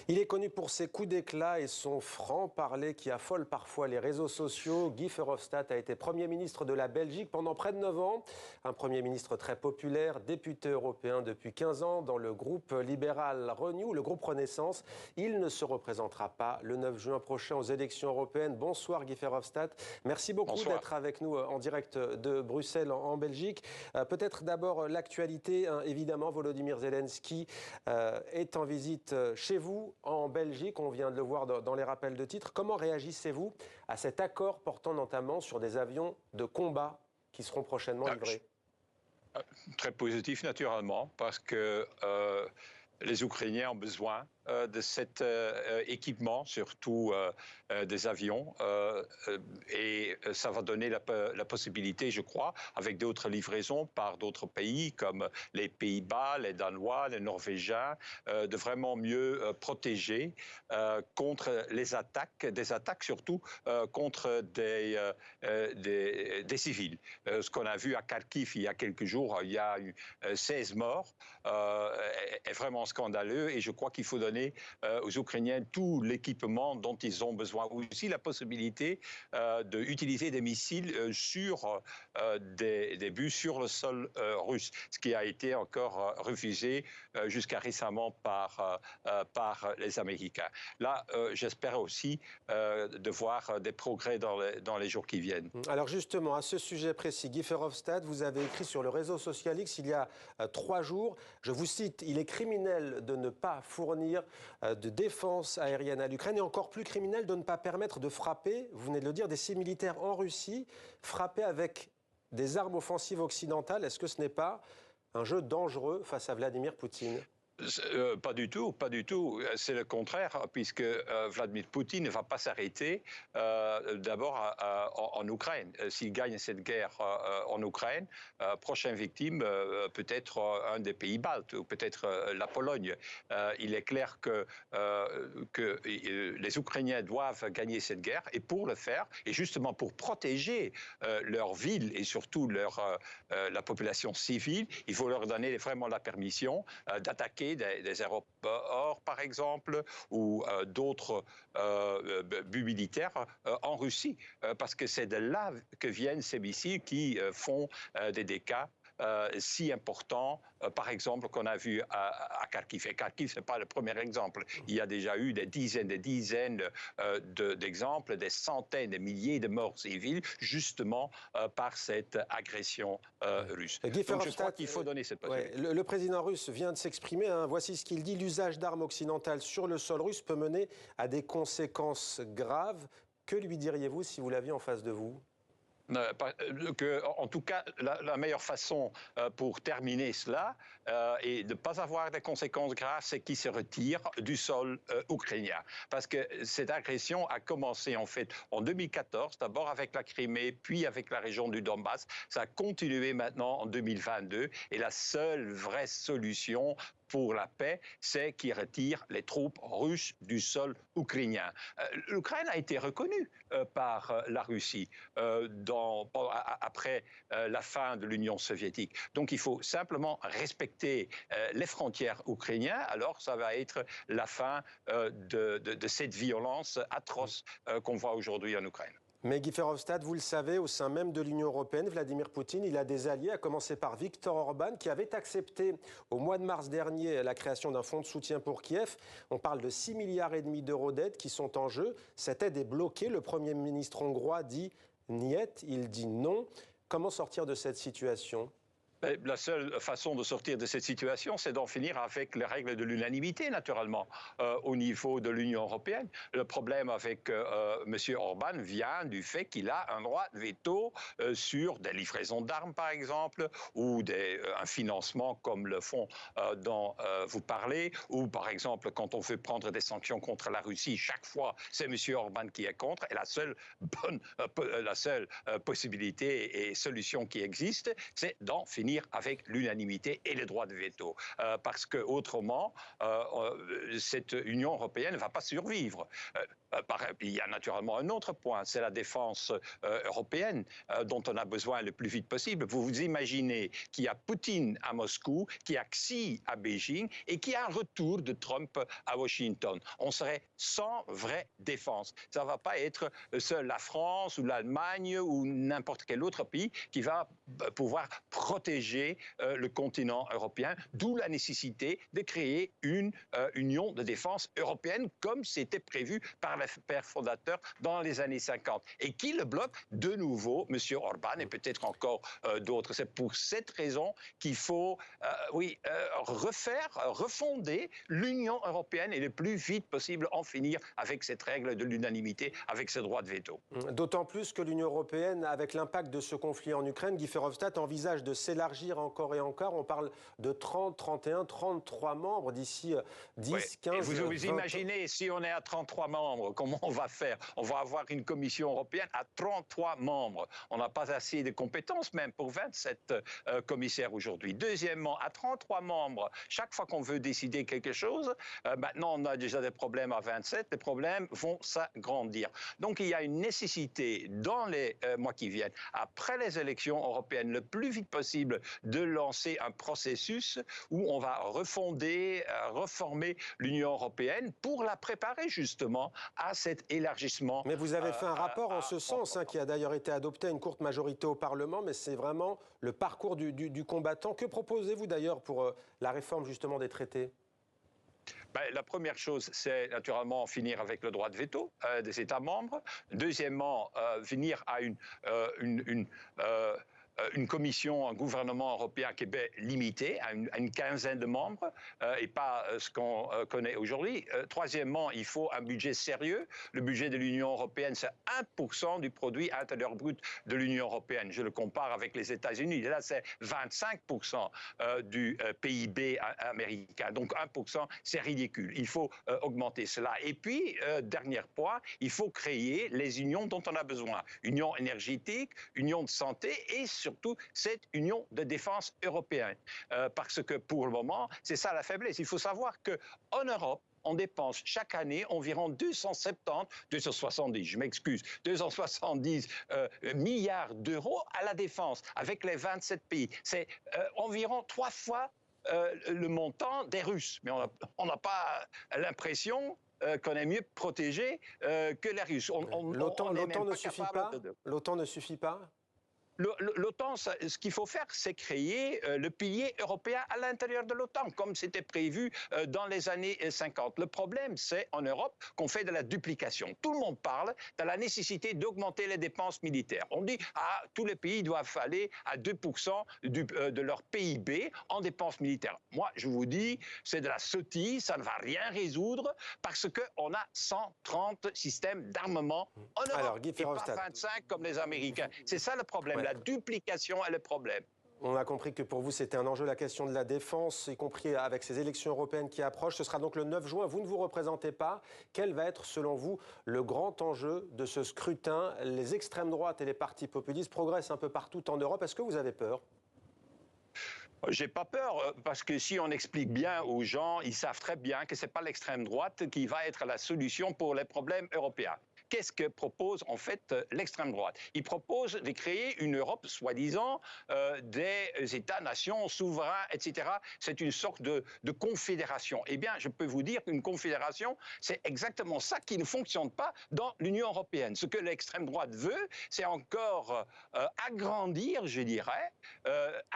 Il est connu pour ses coups d'éclat et son franc-parler qui affole parfois les réseaux sociaux. Guy Verhofstadt a été Premier ministre de la Belgique pendant près de 9 ans. Un Premier ministre très populaire, député européen depuis 15 ans dans le groupe libéral Renew, le groupe Renaissance. Il ne se représentera pas le 9 juin prochain aux élections européennes. Bonsoir Guy Verhofstadt. Merci beaucoup d'être avec nous en direct de Bruxelles en Belgique. Peut-être d'abord l'actualité. Évidemment, Volodymyr Zelensky est en visite chez vous en Belgique. On vient de le voir dans les rappels de titres. Comment réagissez-vous à cet accord portant notamment sur des avions de combat qui seront prochainement livrés? Très positif, naturellement, parce que les Ukrainiens ont besoin de cet équipement, surtout des avions, et ça va donner la possibilité, je crois, avec d'autres livraisons par d'autres pays comme les Pays-Bas, les Danois, les Norvégiens, de vraiment mieux protéger contre les attaques, des attaques surtout contre des civils. Ce qu'on a vu à Kharkiv il y a quelques jours, il y a eu 16 morts, est vraiment scandaleux, et je crois qu'il faut donner aux Ukrainiens tout l'équipement dont ils ont besoin. Aussi la possibilité d'utiliser des missiles sur des buts sur le sol russe, ce qui a été encore refusé jusqu'à récemment par les Américains. Là, j'espère aussi de voir des progrès dans les jours qui viennent. Alors justement, à ce sujet précis, Guy Verhofstadt, vous avez écrit sur le réseau social X il y a 3 jours, je vous cite, « Il est criminel de ne pas fournir de défense aérienne à l'Ukraine et encore plus criminel de ne pas permettre de frapper, vous venez de le dire, des sites militaires en Russie, frapper avec des armes offensives occidentales. Est-ce que ce n'est pas un jeu dangereux face à Vladimir Poutine ? Pas du tout, pas du tout. C'est le contraire, puisque Vladimir Poutine ne va pas s'arrêter d'abord en Ukraine. S'il gagne cette guerre en Ukraine, prochaine victime peut-être un des pays baltes ou peut-être la Pologne. Il est clair que les Ukrainiens doivent gagner cette guerre, et pour le faire, et justement pour protéger leur ville et surtout la population civile, il faut leur donner vraiment la permission d'attaquer des aéroports, par exemple, ou d'autres buts militaires en Russie, parce que c'est de là que viennent ces missiles qui font des dégâts si important, par exemple, qu'on a vu à Kharkiv. Et Kharkiv, ce n'est pas le premier exemple. Il y a déjà eu des dizaines d'exemples, des centaines de milliers de morts civiles, justement par cette agression russe. Donc je crois qu'il faut donner cette possibilité. Le président russe vient de s'exprimer. Voici ce qu'il dit. L'usage d'armes occidentales sur le sol russe peut mener à des conséquences graves. Que lui diriez-vous si vous l'aviez en face de vous ? En tout cas, la meilleure façon pour terminer cela et de ne pas avoir des conséquences graves, c'est qu'il se retire du sol ukrainien. Parce que cette agression a commencé en fait en 2014, d'abord avec la Crimée, puis avec la région du Donbass. Ça a continué maintenant en 2022, et la seule vraie solution pour la paix, c'est qu'il retire les troupes russes du sol ukrainien. L'Ukraine a été reconnue par la Russie après la fin de l'Union soviétique. Donc il faut simplement respecter les frontières ukrainiennes, alors ça va être la fin de cette violence atroce qu'on voit aujourd'hui en Ukraine. Mais Guy Verhofstadt, vous le savez, au sein même de l'Union européenne, Vladimir Poutine, il a des alliés, à commencer par Viktor Orban, qui avait accepté au mois de mars dernier la création d'un fonds de soutien pour Kiev. On parle de 6,5 milliards d'euros d'aide qui sont en jeu. Cette aide est bloquée. Le Premier ministre hongrois dit « niet », il dit non. Comment sortir de cette situation ? La seule façon de sortir de cette situation, c'est d'en finir avec les règles de l'unanimité, naturellement, au niveau de l'Union européenne. Le problème avec M. Orban vient du fait qu'il a un droit de veto sur des livraisons d'armes, par exemple, ou un financement comme le fonds dont vous parlez, ou par exemple, quand on veut prendre des sanctions contre la Russie, chaque fois, c'est M. Orban qui est contre, et la seule possibilité et solution qui existe, c'est d'en finir avec l'unanimité et les droits de veto. Parce qu'autrement, cette Union européenne ne va pas survivre. Il y a naturellement un autre point, c'est la défense européenne dont on a besoin le plus vite possible. Vous vous imaginez qu'il y a Poutine à Moscou, qu'il y a Xi à Beijing et qu'il y a un retour de Trump à Washington. On serait sans vraie défense. Ça ne va pas être seule la France ou l'Allemagne ou n'importe quel autre pays qui va pouvoir protéger le continent européen, d'où la nécessité de créer une union de défense européenne comme c'était prévu par les pères fondateurs dans les années 50 et qui le bloque de nouveau, M. Orban et peut-être encore d'autres. C'est pour cette raison qu'il faut refonder l'Union européenne et le plus vite possible en finir avec cette règle de l'unanimité, avec ce droit de veto. D'autant plus que l'Union européenne, avec l'impact de ce conflit en Ukraine, Guy Verhofstadt envisage de s'élargir encore et encore. On parle de 30, 31, 33 membres d'ici 10, 15, vous imaginez, si on est à 33 membres, comment on va faire? On va avoir une commission européenne à 33 membres. On n'a pas assez de compétences même pour 27 commissaires aujourd'hui. Deuxièmement, à 33 membres, chaque fois qu'on veut décider quelque chose, maintenant on a déjà des problèmes à 27, les problèmes vont s'agrandir. Donc il y a une nécessité dans les mois qui viennent, après les élections européennes, le plus vite possible, de lancer un processus où on va refonder, reformer l'Union européenne pour la préparer justement à cet élargissement. Mais vous avez fait un rapport en ce sens, qui a d'ailleurs été adopté à une courte majorité au Parlement, mais c'est vraiment le parcours du combattant. Que proposez-vous d'ailleurs pour la réforme justement des traités ? La première chose, c'est naturellement en finir avec le droit de veto des États membres. Deuxièmement, venir à une commission, un gouvernement européen qui est limité à une quinzaine de membres et pas ce qu'on connaît aujourd'hui. Troisièmement, il faut un budget sérieux. Le budget de l'Union européenne, c'est 1% du produit intérieur brut de l'Union européenne. Je le compare avec les États-Unis. Là, c'est 25% du PIB américain. Donc 1%, c'est ridicule. Il faut augmenter cela. Et puis, dernier point, il faut créer les unions dont on a besoin. Union énergétique, union de santé et surtout cette union de défense européenne. Parce que pour le moment, c'est ça la faiblesse. Il faut savoir qu'en Europe, on dépense chaque année environ 270 milliards d'euros à la défense avec les 27 pays. C'est environ 3 fois le montant des Russes. Mais on n'a pas l'impression qu'on est mieux protégé que les Russes. L'OTAN ne suffit pas. L'OTAN ne suffit pas. L'OTAN, ce qu'il faut faire, c'est créer le pilier européen à l'intérieur de l'OTAN, comme c'était prévu dans les années 50. Le problème, c'est en Europe qu'on fait de la duplication. Tout le monde parle de la nécessité d'augmenter les dépenses militaires. On dit, tous les pays doivent aller à 2% de leur PIB en dépenses militaires. Moi, je vous dis, c'est de la sottise, ça ne va rien résoudre, parce qu'on a 130 systèmes d'armement en Europe. Alors, Guy et pas 25 comme les Américains. C'est ça le problème. La duplication est le problème. On a compris que pour vous, c'était un enjeu, la question de la défense, y compris avec ces élections européennes qui approchent. Ce sera donc le 9 juin. Vous ne vous représentez pas. Quel va être, selon vous, le grand enjeu de ce scrutin? Les extrêmes droites et les partis populistes progressent un peu partout en Europe. Est-ce que vous avez peur? J'ai pas peur, parce que si on explique bien aux gens, ils savent très bien que c'est pas l'extrême droite qui va être la solution pour les problèmes européens. Qu'est-ce que propose en fait l'extrême droite? Il propose de créer une Europe, soi-disant, des États-nations souverains, etc. C'est une sorte de confédération. Eh bien, je peux vous dire qu'une confédération, c'est exactement ça qui ne fonctionne pas dans l'Union européenne. Ce que l'extrême droite veut, c'est encore agrandir, je dirais,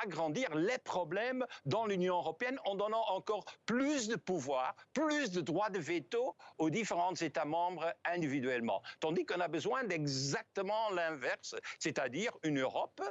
agrandir les problèmes dans l'Union européenne en donnant encore plus de pouvoir, plus de droits de veto aux différents États membres individuellement. Tandis qu'on a besoin d'exactement l'inverse, c'est-à-dire une Europe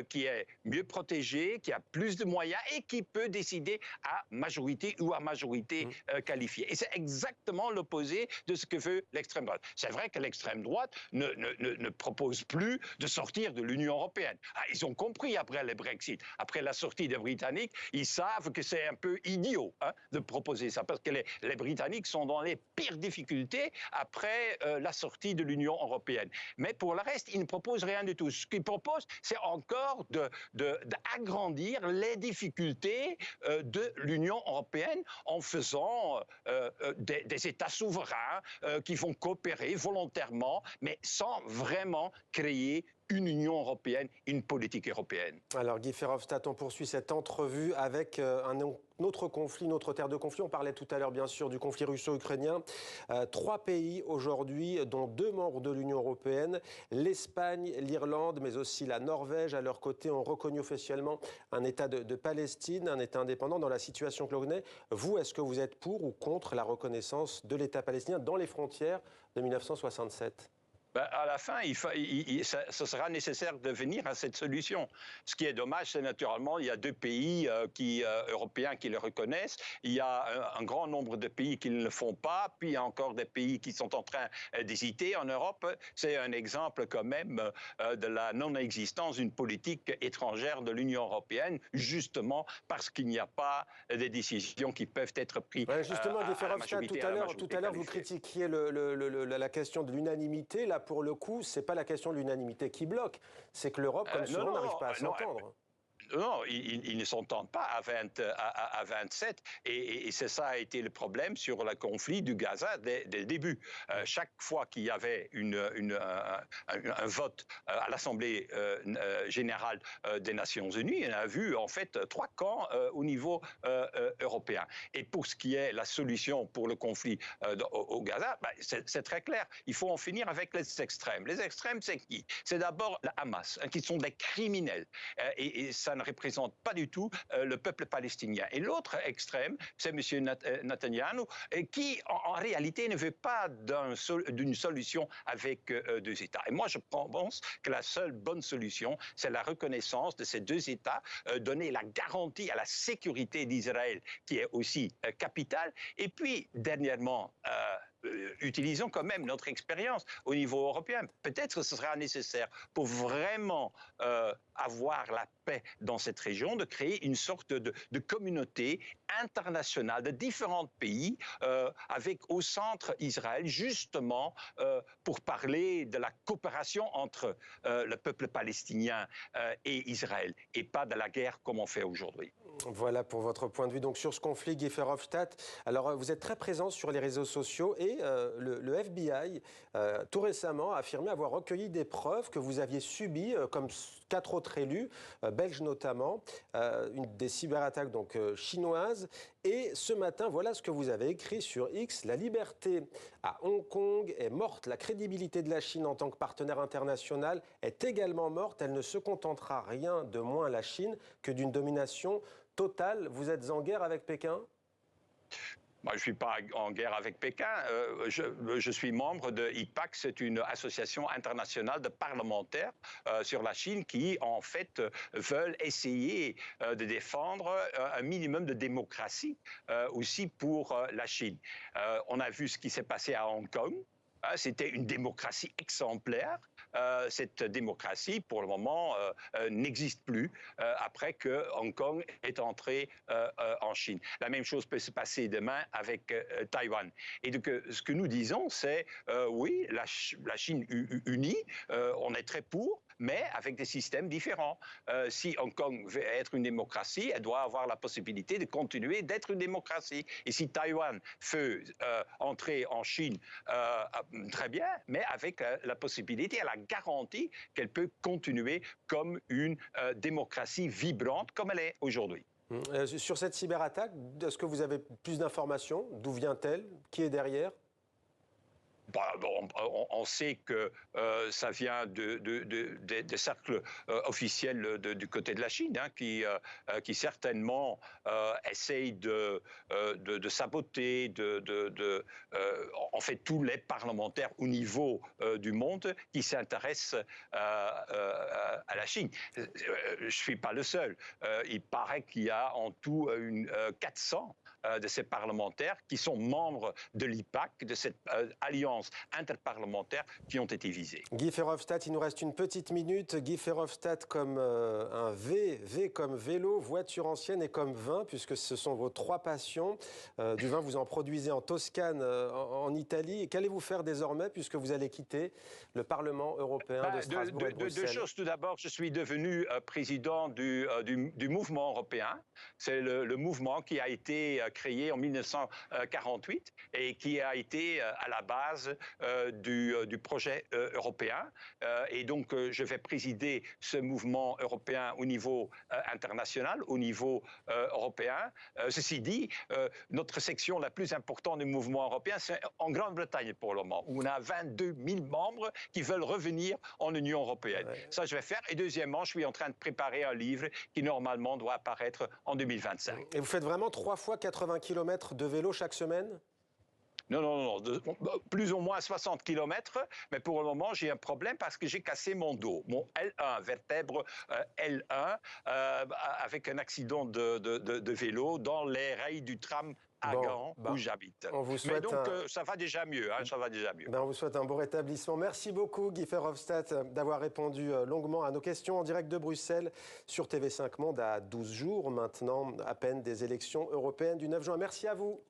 qui est mieux protégée, qui a plus de moyens et qui peut décider à majorité ou à majorité qualifiée. Et c'est exactement l'opposé de ce que veut l'extrême droite. C'est vrai que l'extrême droite ne propose plus de sortir de l'Union européenne. Ils ont compris après le Brexit, après la sortie des Britanniques, ils savent que c'est un peu idiot de proposer ça, parce que les Britanniques sont dans les pires difficultés après la sortie sortie de l'Union européenne. Mais pour le reste, il ne propose rien du tout. Ce qu'il propose, c'est encore d'agrandir les difficultés de l'Union européenne en faisant des États souverains qui vont coopérer volontairement, mais sans vraiment créer une Union européenne, une politique européenne. Alors Guy Verhofstadt, on poursuit cette entrevue avec un autre conflit, une autre terre de conflit. On parlait tout à l'heure bien sûr du conflit russo-ukrainien. 3 pays aujourd'hui, dont 2 membres de l'Union européenne, l'Espagne, l'Irlande, mais aussi la Norvège, à leur côté, ont reconnu officiellement un État de Palestine, un État indépendant. Dans la situation que l'on connaît, vous, est-ce que vous êtes pour ou contre la reconnaissance de l'État palestinien dans les frontières de 1967 ? Ben, à la fin, ce sera nécessaire de venir à cette solution. Ce qui est dommage, c'est naturellement, il y a 2 pays européens qui le reconnaissent. Il y a un grand nombre de pays qui ne le font pas. Puis il y a encore des pays qui sont en train d'hésiter. En Europe, c'est un exemple quand même de la non-existence d'une politique étrangère de l'Union européenne, justement parce qu'il n'y a pas des décisions qui peuvent être prises. Ouais, justement, Guy Verhofstadt, tout à l'heure, vous critiquiez la question de l'unanimité. Là, pour le coup, ce n'est pas la question de l'unanimité qui bloque, c'est que l'Europe, comme souvent, n'arrive pas à s'entendre. Non, ils ne s'entendent pas à 27 et c'est ça a été le problème sur le conflit du Gaza dès le début. Chaque fois qu'il y avait un vote à l'Assemblée générale des Nations Unies, on a vu en fait 3 camps au niveau européen. Et pour ce qui est la solution pour le conflit au Gaza, c'est très clair. Il faut en finir avec les extrêmes. Les extrêmes, c'est qui? C'est d'abord la Hamas, qui sont des criminels. Et ça ne représente pas du tout le peuple palestinien. Et l'autre extrême, c'est M. Netanyahou, qui en réalité ne veut pas d'une solution avec 2 États. Et moi, je pense que la seule bonne solution, c'est la reconnaissance de ces 2 États, donner la garantie à la sécurité d'Israël, qui est aussi capitale. Et puis, dernièrement, utilisons quand même notre expérience au niveau européen. Peut-être que ce sera nécessaire pour vraiment avoir la paix dans cette région, de créer une sorte de communauté internationale de différents pays avec au centre Israël, justement pour parler de la coopération entre le peuple palestinien et Israël, et pas de la guerre comme on fait aujourd'hui. Voilà pour votre point de vue. Donc sur ce conflit, Guy Verhofstadt, alors vous êtes très présent sur les réseaux sociaux et le FBI, tout récemment, a affirmé avoir recueilli des preuves que vous aviez subies, comme 4 autres élus, belges notamment, des cyberattaques donc chinoises. Et ce matin, voilà ce que vous avez écrit sur X. La liberté à Hong Kong est morte. La crédibilité de la Chine en tant que partenaire international est également morte. Elle ne se contentera rien de moins, la Chine, que d'une domination totale. Vous êtes en guerre avec Pékin ? Moi, je ne suis pas en guerre avec Pékin. Je suis membre de IPAC, c'est une association internationale de parlementaires sur la Chine qui, en fait, veulent essayer de défendre un minimum de démocratie aussi pour la Chine. On a vu ce qui s'est passé à Hong Kong. C'était une démocratie exemplaire. Cette démocratie, pour le moment, n'existe plus après que Hong Kong est entré en Chine. La même chose peut se passer demain avec Taïwan. Et donc, ce que nous disons, c'est oui, la Chine unie, on est très pour, mais avec des systèmes différents. Si Hong Kong veut être une démocratie, elle doit avoir la possibilité de continuer d'être une démocratie. Et si Taïwan veut entrer en Chine, très bien, mais avec la possibilité, la garantie qu'elle peut continuer comme une démocratie vibrante comme elle est aujourd'hui. Sur cette cyberattaque, est-ce que vous avez plus d'informations? D'où vient-elle? Qui est derrière? On sait que ça vient des cercles officiels du côté de la Chine, qui certainement essayent de saboter, en fait, tous les parlementaires au niveau du monde qui s'intéressent à la Chine. Je ne suis pas le seul. Il paraît qu'il y a en tout 400 de ces parlementaires qui sont membres de l'IPAC, de cette alliance conférences interparlementaires qui ont été visées. Guy Verhofstadt, il nous reste une petite minute. Guy Verhofstadt comme un V comme vélo, voiture ancienne et comme vin, puisque ce sont vos trois passions. Du vin, vous en produisez en Toscane, en Italie. Et qu'allez-vous faire désormais, puisque vous allez quitter le Parlement européen de Strasbourg et de Bruxelles? Deux choses. Tout d'abord, je suis devenu président du mouvement européen. C'est le mouvement qui a été créé en 1948 et qui a été à la base du projet européen. Et donc, je vais présider ce mouvement européen au niveau international, au niveau européen. Ceci dit, notre section la plus importante du mouvement européen, c'est en Grande-Bretagne pour le moment, où on a 22 000 membres qui veulent revenir en Union européenne. Ouais. Ça, je vais faire. Et deuxièmement, je suis en train de préparer un livre qui, normalement, doit apparaître en 2025. Et vous faites vraiment 3 fois 80 km de vélo chaque semaine? Non, plus ou moins 60 km, mais pour le moment, j'ai un problème parce que j'ai cassé mon dos, mon L1, vertèbre L1, avec un accident de vélo dans les rails du tram à Gand, où j'habite. Mais donc, ça va déjà mieux, ça va déjà mieux. On vous souhaite un bon rétablissement. Merci beaucoup, Guy Verhofstadt, d'avoir répondu longuement à nos questions en direct de Bruxelles sur TV5 Monde à 12 jours maintenant, à peine des élections européennes du 9 juin. Merci à vous.